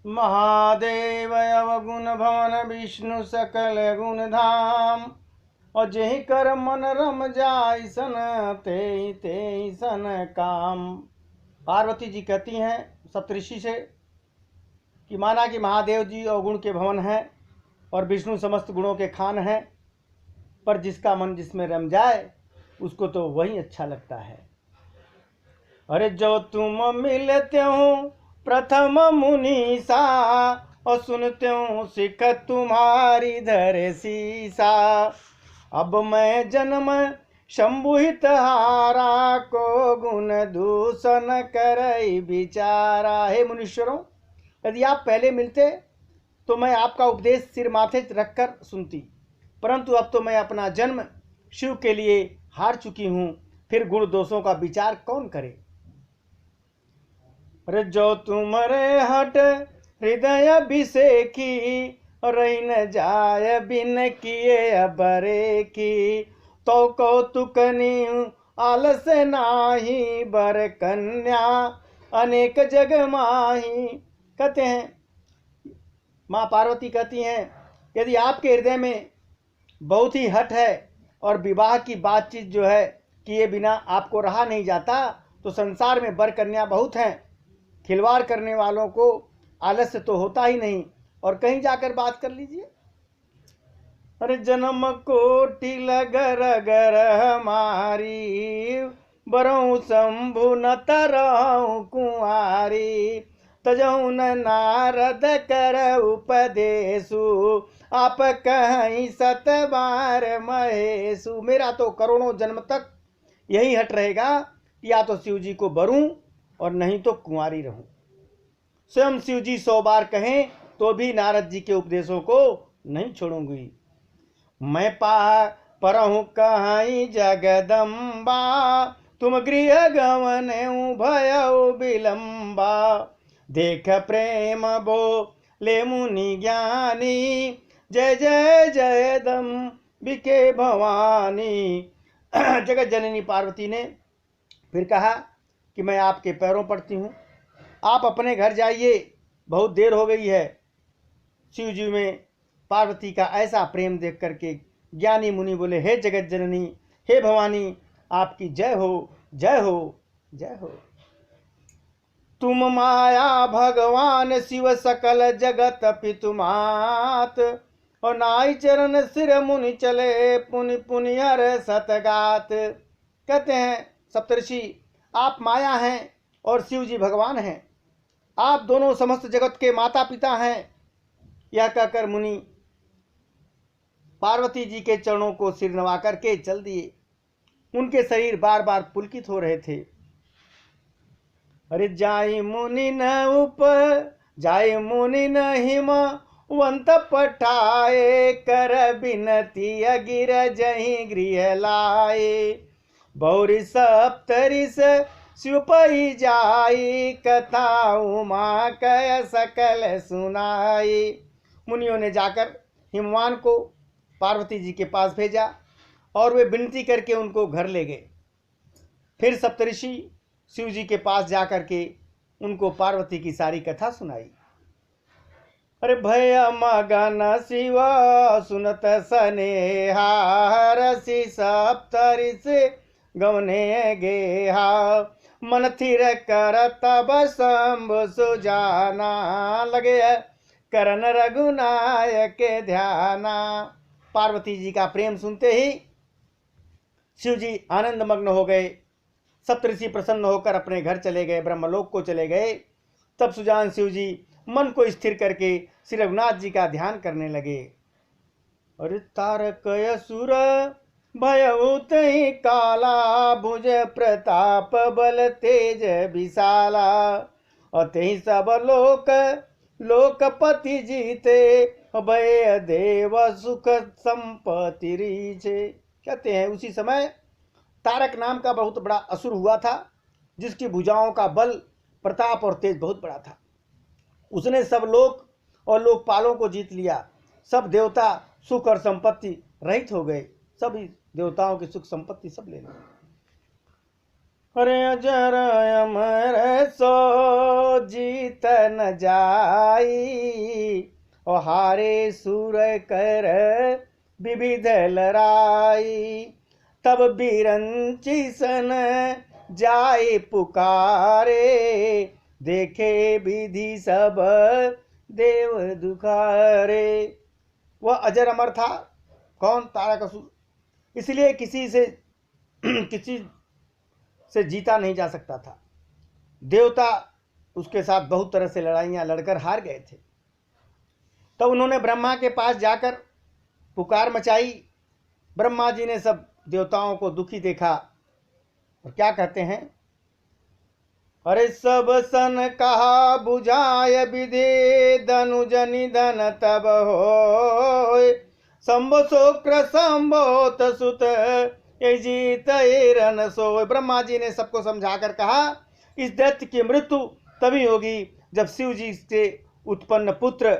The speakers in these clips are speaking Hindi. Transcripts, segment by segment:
महादेव अवगुण भवन विष्णु सकल गुण धाम। और जेहि कर मन रम जाय सन ते ते सन काम। पार्वती जी कहती हैं सप्तऋषि से कि माना कि महादेव जी अवगुण के भवन हैं और विष्णु समस्त गुणों के खान हैं, पर जिसका मन जिसमें रम जाए उसको तो वही अच्छा लगता है। अरे जो तुम मिलते हो प्रथम मुनीसा, और सुनते हो सिख तुम्हारी धर सीसा। अब मैं जन्म शंभुहित हारा, को गुण दूषण करई विचारा। हे मुनीश्वरों, यदि आप पहले मिलते तो मैं आपका उपदेश सिर माथे रखकर सुनती, परंतु अब तो मैं अपना जन्म शिव के लिए हार चुकी हूँ, फिर गुण दोषों का विचार कौन करे। अरे जो तुम्हारे हट हृदय अभिषेकी, रही न जाय बिन किए अबरे की। तो कौतुकनी आलस नाही, बर कन्या अनेक जग माही। कहते हैं माँ पार्वती कहती हैं, यदि आपके हृदय में बहुत ही हट है और विवाह की बातचीत जो है किए बिना आपको रहा नहीं जाता, तो संसार में बर कन्या बहुत हैं। खिलवाड़ करने वालों को आलस्य तो होता ही नहीं, और कहीं जाकर बात कर लीजिए। अरे जन्म कोटि लगर गर हमारी, बरऊ शंभु न तरऊ कुंवारी। तजऊ न नारद कर उपदेशु, आप कहीं सत बार महेशु। मेरा तो करोड़ों जन्म तक यही हट रहेगा, या तो शिव जी को बरूं और नहीं तो कुंवारी रहूं। स्वयं शिव जी 100 बार कहें तो भी नारद जी के उपदेशों को नहीं छोड़ूंगी। मैं परहूं कहीं जगदम्बा, तुम गृह गवन भयउ विलंबा। देख प्रेम बो ले मुनि ज्ञानी, जय जय जयदम बिके भवानी। जगत जननी पार्वती ने फिर कहा कि मैं आपके पैरों पड़ती हूँ, आप अपने घर जाइए, बहुत देर हो गई है। शिव जी में पार्वती का ऐसा प्रेम देख करके ज्ञानी मुनि बोले, हे जगत जननी, हे भवानी, आपकी जय हो जय हो जय हो। तुम माया भगवान शिव सकल जगत पितुमात, और नाई चरण सिर मुनि चले पुनि पुनि हर सतगात। कहते हैं सप्तऋषि, आप माया हैं और शिव जी भगवान हैं, आप दोनों समस्त जगत के माता पिता हैं। यह कहकर मुनि पार्वती जी के चरणों को सिर नवा करके चल दिए। उनके शरीर बार बार पुलकित हो रहे थे। अरे जाई मुनि न हिम वंत पठाए, कर बिनती अगिर जही गृह लाए। बौरी सप्तरिस शिवपई जाई, कथा उमा कय सकल सुनाई। मुनियों ने जाकर हिमवान को पार्वती जी के पास भेजा और वे विनती करके उनको घर ले गए। फिर सप्तऋषि शिव जी के पास जाकर के उनको पार्वती की सारी कथा सुनाई। अरे भय मगन शिव सुनत सनेहा, रसी सप्तऋष गवने गेहा। मन थिर कर तब शंभु सुजाना, लगे करन रघुनायक ध्याना। पार्वती जी का प्रेम सुनते ही शिव जी आनंद मग्न हो गए। सप्तऋषि प्रसन्न होकर अपने घर चले गए, ब्रह्मलोक को चले गए। तब सुजान शिव जी मन को स्थिर करके श्री रघुनाथ जी का ध्यान करने लगे। अरे तारक असुर भयभूत ही काला, भुज प्रताप बल तेज विशाला। अतहि सब लोक लोकपति जीते, भय देव सुख संपत्ति रीछे। कहते हैं उसी समय तारक नाम का बहुत बड़ा असुर हुआ था, जिसकी भुजाओं का बल प्रताप और तेज बहुत बड़ा था। उसने सब लोक और लोकपालों को जीत लिया। सब देवता सुख और संपत्ति रहित हो गए, सभी देवताओं की सुख संपत्ति सब ले ली। अरे अजर अमर सो जी जीत न जाई, और हारे सुर कर विविध लड़ाई। तब बिरंची सन जाए पुकारे, देखे विधि सब देव दुखारे। वह अजर अमर था। कौन? तारकासुर। इसलिए किसी से जीता नहीं जा सकता था। देवता उसके साथ बहुत तरह से लड़ाइयां लड़कर हार गए थे। तब उन्होंने ब्रह्मा के पास जाकर पुकार मचाई। ब्रह्मा जी ने सब देवताओं को दुखी देखा और क्या कहते हैं? अरे सब सन कहा बुझाय विधि, धनुज निधन तब होय। शंभो शुक्र शंभोत सुत ये जीत रन सोय। ब्रह्मा जी ने सबको समझाकर कहा इस दैत्य की मृत्यु तभी होगी जब शिव जी से उत्पन्न पुत्र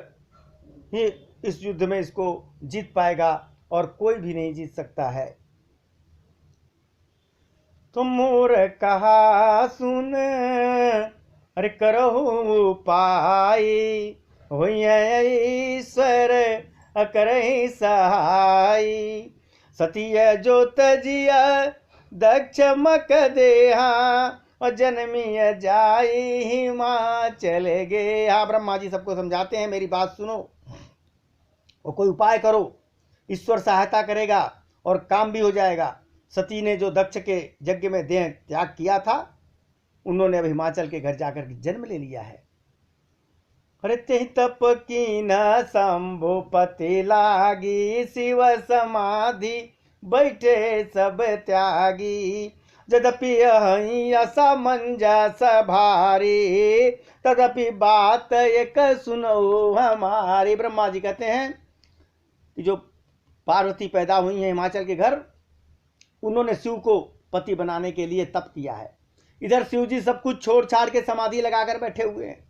ही इस युद्ध में इसको जीत पाएगा, और कोई भी नहीं जीत सकता है। तुम मोर कहा सुन, अरे करो पाई, ईश्वर करहि सहाय। सतीय जो तजिया दक्ष मक देहा, और जन्मिय जाई हिमाचल गे। हाँ, ब्रह्मा जी सबको समझाते हैं मेरी बात सुनो और कोई उपाय करो, ईश्वर सहायता करेगा और काम भी हो जाएगा। सती ने जो दक्ष के यज्ञ में देह त्याग किया था, उन्होंने अब हिमाचल के घर जाकर के जन्म ले लिया है। अरे तेहि तप की न शंभुपति लागी, शिव समाधि बैठे सब त्यागी। यद्यपि असमंजस भारी, तदपि बात एक सुनो हमारी। ब्रह्मा जी कहते हैं कि जो पार्वती पैदा हुई है हिमाचल के घर, उन्होंने शिव को पति बनाने के लिए तप किया है। इधर शिव जी सब कुछ छोड़ छाड़ के समाधि लगाकर बैठे हुए हैं।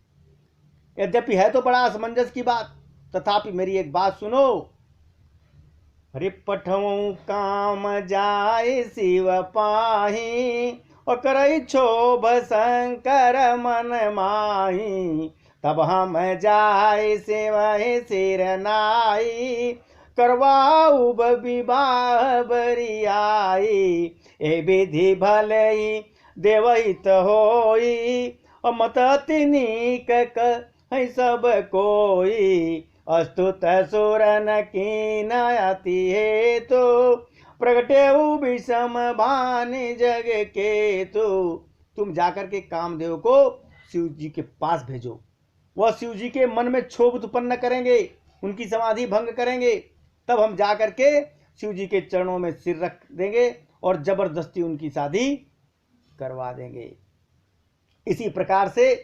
यद्यपि है तो बड़ा असमंजस की बात, तथापि मेरी एक बात सुनो। अरे पठऊ काम जाए शिव पाही, और करई क्षोभ शंकर मन माही। तब हम जाए सेवहि सिर नाई, करवाऊ विवाह बरियाई। ए विधि भले देवहित होई, और मत तिनिक कहि सब कोई। अस्तुत सुरन कीन अति हेतु, प्रगटे विषम भानि जग केतु। तुम जाकर के कामदेव को शिव जी के पास भेजो। वह शिव जी के मन में क्षोभ उत्पन्न करेंगे, उनकी समाधि भंग करेंगे। तब हम जाकर के शिव जी के चरणों में सिर रख देंगे और जबरदस्ती उनकी शादी करवा देंगे। इसी प्रकार से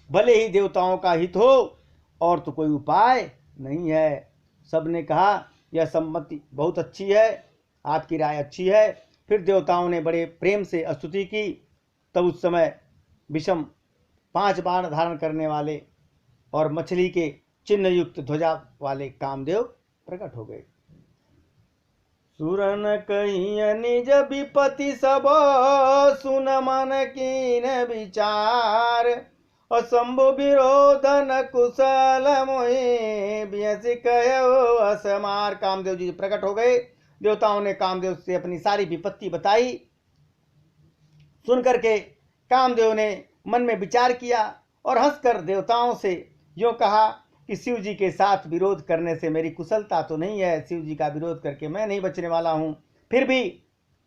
भले ही देवताओं का हित हो और तो कोई उपाय नहीं है। सबने कहा यह सम्मति बहुत अच्छी है, आपकी राय अच्छी है। फिर देवताओं ने बड़े प्रेम से स्तुति की। तब उस समय विषम 5 बाण धारण करने वाले और मछली के चिन्ह युक्त ध्वजा वाले कामदेव प्रकट हो गए। सुरन कहिय निज विपति सब, सुन मन कीन विचार। और शंभु विरोधन कुशल मोहि, बियसि कहो असमार। कामदेव जी प्रकट हो गए। देवताओं ने कामदेव से अपनी सारी विपत्ति बताई। सुन करके कामदेव ने मन में विचार किया और हंसकर देवताओं से यूं कहा कि शिव जी के साथ विरोध करने से मेरी कुशलता तो नहीं है, शिव जी का विरोध करके मैं नहीं बचने वाला हूं। फिर भी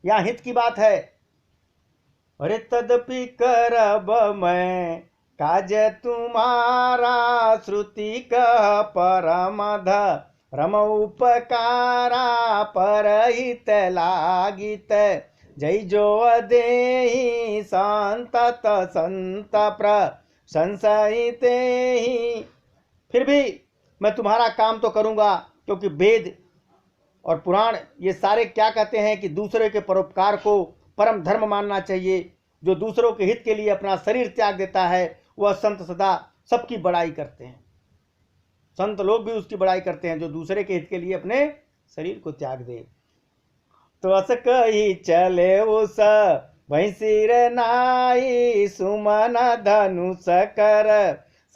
यहाँ हित की बात है। अरे तदपि करब मैं काज तुम्हारा, श्रुति कह परम धर्म उपकारा। परहित लागित जय जो देहि, संतत संत प्रशंसिते ही। फिर भी मैं तुम्हारा काम तो करूंगा, क्योंकि वेद और पुराण ये सारे क्या कहते हैं कि दूसरे के परोपकार को परम धर्म मानना चाहिए। जो दूसरों के हित के लिए अपना शरीर त्याग देता है, वह संत सदा सबकी बड़ाई करते हैं। संत लोग भी उसकी बड़ाई करते हैं जो दूसरे के हित के लिए अपने शरीर को त्याग दे। तो अस कही चले उस वही सिर नाई, सुमन धनुष कर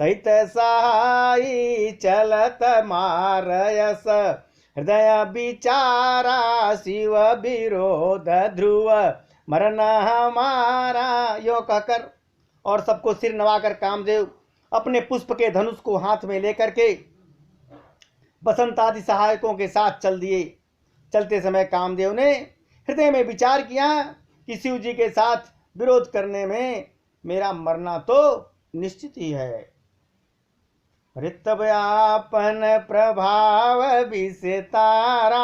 सहित सहाई चलत मारयस हृदय बिचारा शिव विरोध ध्रुव मरण हमारा। यो कहकर और सबको सिर नवाकर कामदेव अपने पुष्प के धनुष को हाथ में लेकर के बसंत आदि सहायकों के साथ चल दिए। चलते समय कामदेव ने हृदय में विचार किया कि शिव जी के साथ विरोध करने में मेरा मरना तो निश्चित ही है। ऋतव्यापन प्रभाव विषतारा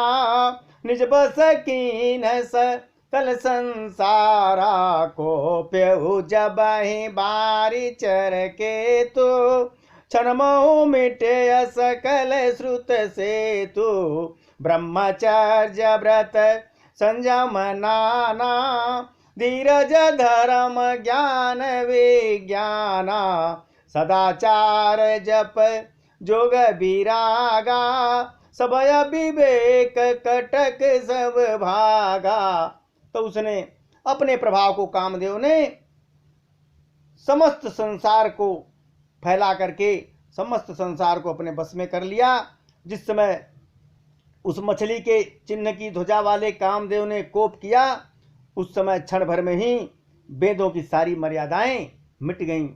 निज बस कीन सकल संसारा को प्यहु जब ही बारी चर के तो क्षणमो मिटे सकल श्रुत से तू ब्रह्मचर्य व्रत संयम नाना धीरज धर्म ज्ञान विज्ञाना सदाचार जप जोग विरागा सबय विवेक कटक सब भागा। तो उसने अपने प्रभाव को कामदेव ने समस्त संसार को फैला करके समस्त संसार को अपने बस में कर लिया। जिस समय उस मछली के चिन्ह की ध्वजा वाले कामदेव ने कोप किया, उस समय क्षण भर में ही वेदों की सारी मर्यादाएं मिट गईं।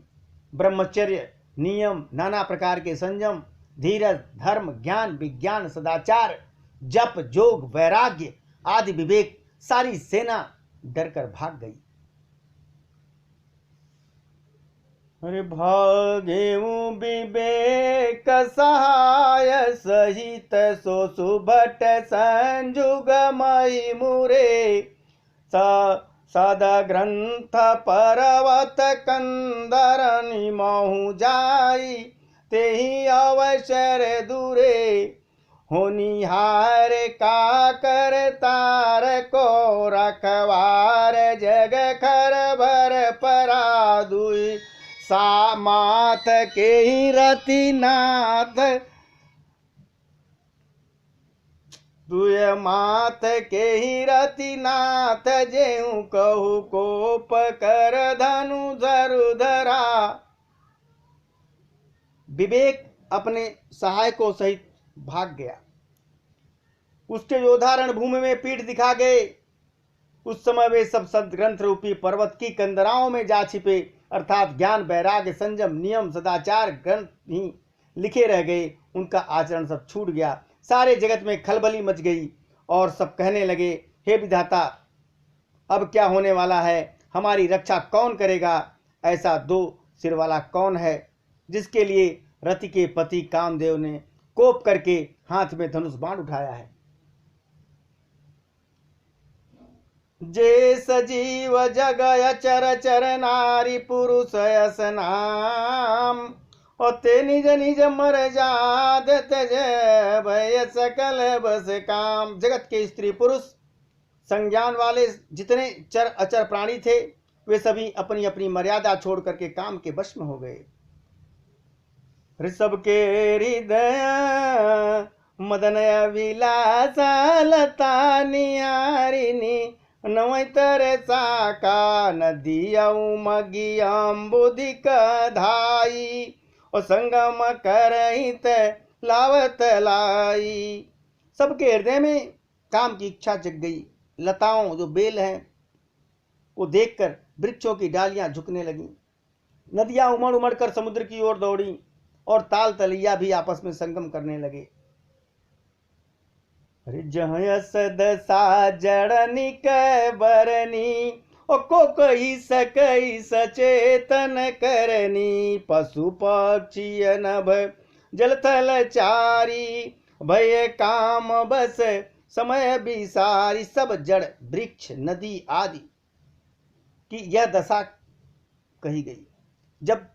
ब्रह्मचर्य नियम, नाना प्रकार के संयम, धीरज, धर्म, ज्ञान, विज्ञान, सदाचार, जप, जोग, वैराग्य आदि विवेक सारी सेना डरकर भाग गई। अरे भागेऊ विवेक सहाय सहित सो सुभट संजुग मई मुरे सद ग्रंथ पर्वत कंदर निमहु जाई तेहि अवसर दूरे होनिहार का कर तार को रखवार जग खर भर परा दुई सा मात के ही रतिनाथ दुय मात के ही रतिनाथ जेऊ कहू कोप कर धनु धरु धरा। विवेक अपने सहायकों सहित भाग गया। उसके योद्धा रणभूमि में पीठ दिखा गए। उस समय वे सब सदग्रंथ रूपी पर्वत की कंदराओं में जा छिपे, अर्थात ज्ञान, वैराग्य, संयम, नियम, सदाचार ग्रंथ ही लिखे रह गए। उनका आचरण सब छूट गया। सारे जगत में खलबली मच गई और सब कहने लगे, हे विधाता, अब क्या होने वाला है? हमारी रक्षा कौन करेगा? ऐसा दो सिर वाला कौन है जिसके लिए रति के पति कामदेव ने कोप करके हाथ में धनुष बाण उठाया है? जे सजीव जग अचर चर नारी पुरुष यस नाम ते निज निज मर जात तज भय सकल बस काम। जगत के स्त्री पुरुष संज्ञान वाले जितने चर अचर प्राणी थे वे सभी अपनी अपनी मर्यादा छोड़ करके काम के वश में हो गए। ऋषभ के हृदय मदन विलासा लता नियारिनी नवैतर साका नदिया मगियम बुधिक धाई और संगम करहित लावत लाई। सबके हृदय में काम की इच्छा जग गई। लताओं जो बेल हैं वो देखकर वृक्षों की डालियां झुकने लगी। नदियां उमड़ उमड़ कर समुद्र की ओर दौड़ी और ताल तलैया भी आपस में संगम करने लगे। दशा जड़नी बरनी को कही सकई सचेतन करनी पशु पक्षी नभ जल थल चारी भय काम बस समय बिसारी। सब जड़ वृक्ष नदी आदि की यह दशा कही गई। जब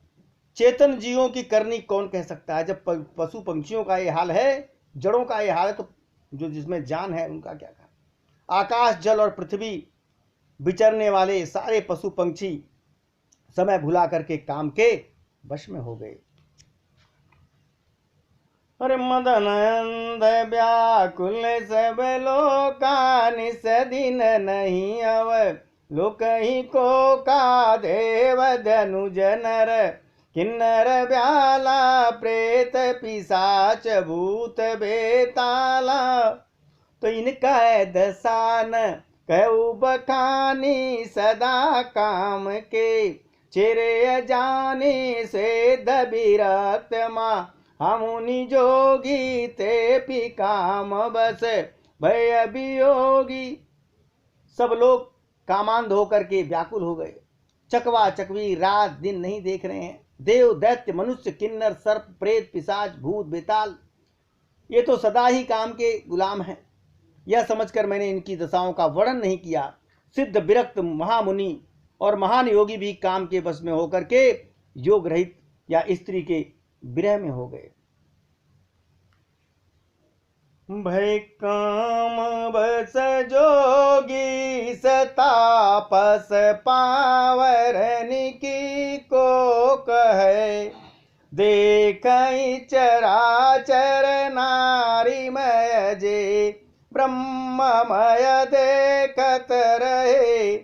चेतन जीवों की करनी कौन कह सकता है? जब पशु पंक्षियों का ये हाल है, जड़ों का ये हाल है, तो जो जिसमें जान है उनका क्या कहा? आकाश जल और पृथ्वी विचरने वाले सारे पशु पंक्षी समय भुला करके काम के वश में हो गए। अरे मदन अंध व्याकुल सब लोका निस दिन नहीं अव लोक ही को का देव धनुज नर किन्नर ब्याला प्रेत पिशाच भूत बेताला। तो इनका है दशान कहू बखानी सदा काम के। चेरे जाने से दबिरक्त माँ हमुनि जोगी ते पी काम बस भय अभियोगी। सब लोग कामांध होकर के व्याकुल हो गए। चकवा चकवी रात दिन नहीं देख रहे हैं। देव दैत्य मनुष्य किन्नर सर्प प्रेत पिशाच भूत बेताल ये तो सदा ही काम के गुलाम हैं। यह समझकर मैंने इनकी दशाओं का वर्णन नहीं किया। सिद्ध विरक्त महामुनि और महान योगी भी काम के बस में होकर के योग रहित या स्त्री के विरह में हो गए। भय काम बस जोगी सतापस पावरनि की को कहे। देखई चराचर नारीमय जे ब्रह्ममय देखत रहे।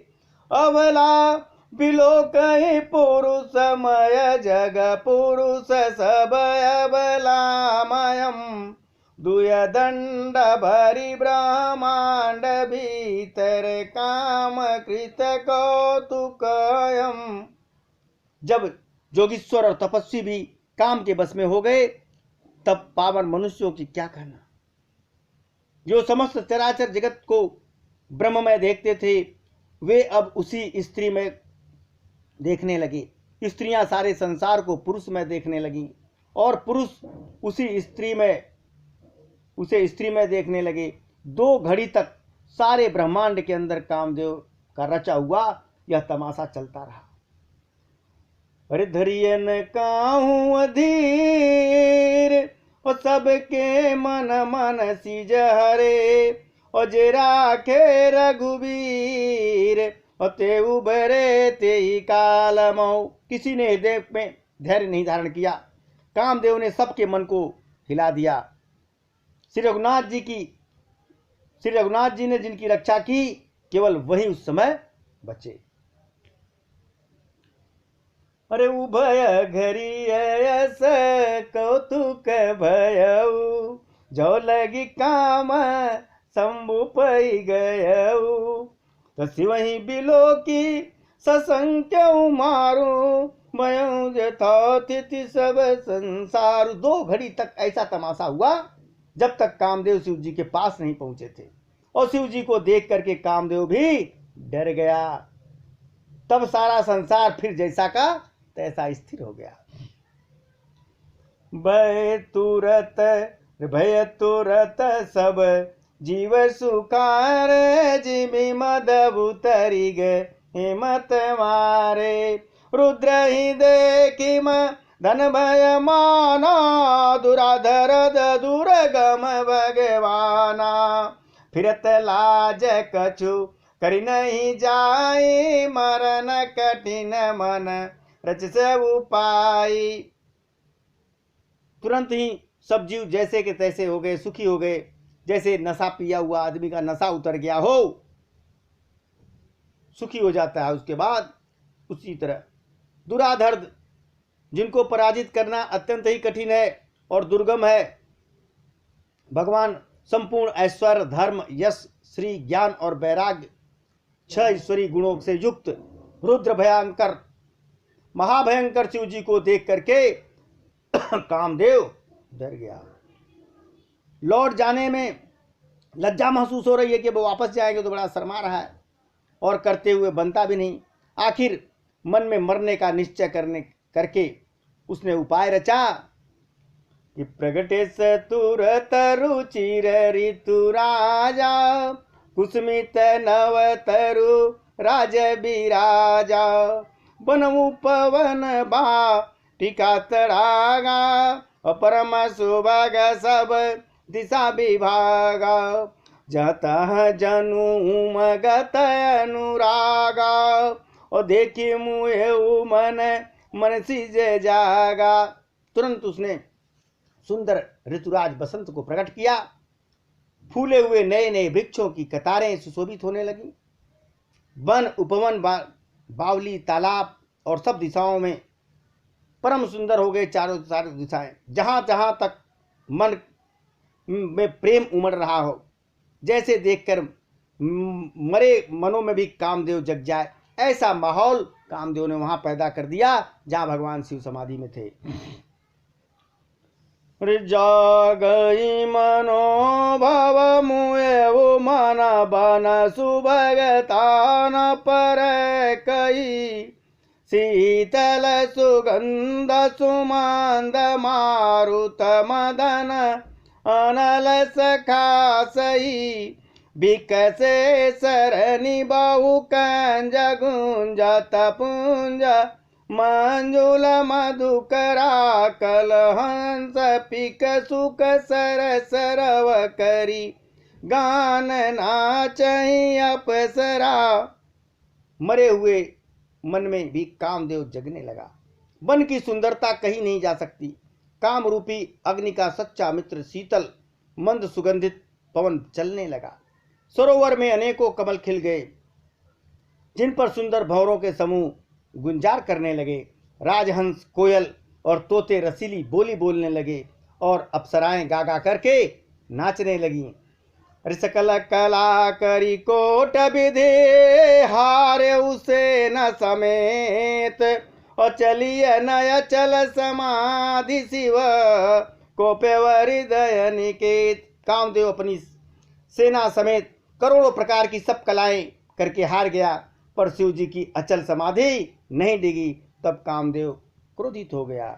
अबला बिलोकहि पुरुषमय जग पुरुष सब अबलामयम्। दुय दंड भरी ब्रह्मांड भीतर काम कृत कौतुकयम्। जब जोगीश्वर और तपस्वी भी काम के बस में हो गए तब पावन मनुष्यों की क्या कहना। जो समस्त चराचर जगत को ब्रह्ममय देखते थे वे अब उसी स्त्री में देखने लगे। स्त्रियां सारे संसार को पुरुष में देखने लगी और पुरुष उसे स्त्री में देखने लगे। 2 घड़ी तक सारे ब्रह्मांड के अंदर कामदेव का रचा हुआ यह तमाशा चलता रहा। अरे धरियन काहू अधीर और सबके मन मन सिज हरे। और जे राखे रघुवीर और ते उबरे ते ही काल मऊ। किसी ने हृदय में धैर्य नहीं धारण किया। कामदेव ने सबके मन को हिला दिया। श्री रघुनाथ जी ने जिनकी रक्षा की केवल वही उस समय बचे। अरे उभय घरी यस कौतुक भयऊ। जो लगी काम शंभु पई गयऊ। तो शिवहि बिलो की ससंख्य मारू। मयऊ यथातिथि सब संसार। 2 घड़ी तक ऐसा तमाशा हुआ जब तक कामदेव शिव जी के पास नहीं पहुंचे थे। और शिव जी को देख करके कामदेव भी डर गया। तब सारा संसार फिर जैसा का तैसा स्थिर हो गया। भय तुरत सब जीव सुखार। जिमि मद उतरी गए हिम्मत मारे। रुद्र ही देखी धन भय माना। दुराधर दुर्गम भगवाना। फिरत लाज कछु करि नहीं जाई। मरण कठिन मन रच से उपाय। तुरंत ही सब जीव जैसे के तैसे हो गए, सुखी हो गए। जैसे नशा पिया हुआ आदमी का नशा उतर गया हो, सुखी हो जाता है उसके बाद, उसी तरह दुराधर जिनको पराजित करना अत्यंत ही कठिन है और दुर्गम है। भगवान संपूर्ण ऐश्वर्य धर्म यश श्री ज्ञान और वैराग्य 6 ईश्वरी गुणों से युक्त रुद्र भयंकर महाभयंकर शिव जी को देख करके कामदेव डर गया। लौट जाने में लज्जा महसूस हो रही है कि वो वापस जाएंगे तो बड़ा शर्मा रहा है और करते हुए बनता भी नहीं। आखिर मन में मरने का निश्चय करके उसने उपाय रचा कि प्रगटे तुरत रुचिर ऋतु राजा। कुसुमित नव तरु राज बिराजा। बनमु पवन बा टीका तड़ागा। परम सुभग सब दिशा विभागा। जतः जनु मगत अनुरागा। और देखी मुहे मन सिज जागा। तुरंत उसने सुंदर ऋतुराज बसंत को प्रकट किया। फूले हुए नए नए वृक्षों की कतारें सुशोभित होने लगी। वन उपवन बावली तालाब और सब दिशाओं में परम सुंदर हो गए चारों चारों दिशाएं। जहां जहां तक मन में प्रेम उमड़ रहा हो, जैसे देखकर मरे मनों में भी कामदेव जग जाए, ऐसा माहौल कामदेव ने वहां पैदा कर दिया जहां भगवान शिव समाधि में थे। जागई मनोभव मुए वो मन बन सुभगतान पर कई, शीतल सुगंध सुमंद मारुत मदन अनल सखासई, विकसे सरनि बहु कंज गुंजत पुंज, मंजुल मधुकरा कलहंस पिक सुख सर सरव करी, गान नाचहि अपसरा। मरे हुए मन में भी कामदेव जगने लगा। वन की सुंदरता कहीं नहीं जा सकती। काम रूपी अग्नि का सच्चा मित्र शीतल मंद सुगंधित पवन चलने लगा। सरोवर में अनेकों कमल खिल गए, जिन पर सुंदर भंवरों के समूह गुंजार करने लगे। राजहंस, कोयल और तोते रसीली बोली बोलने लगे और अप्सराएं गा गा करके नाचने लगी। सकल कला करी कोट विधि, हारे उसे न समेत, और चलिए नय चल समाधि शिव, कोपेवर हृदय निकेत। कामदेव अपनी सेना समेत करोड़ों प्रकार की सब कलाएं करके हार गया, पर शिव जी की अचल समाधि नहीं डिगी। तब कामदेव क्रोधित हो गया।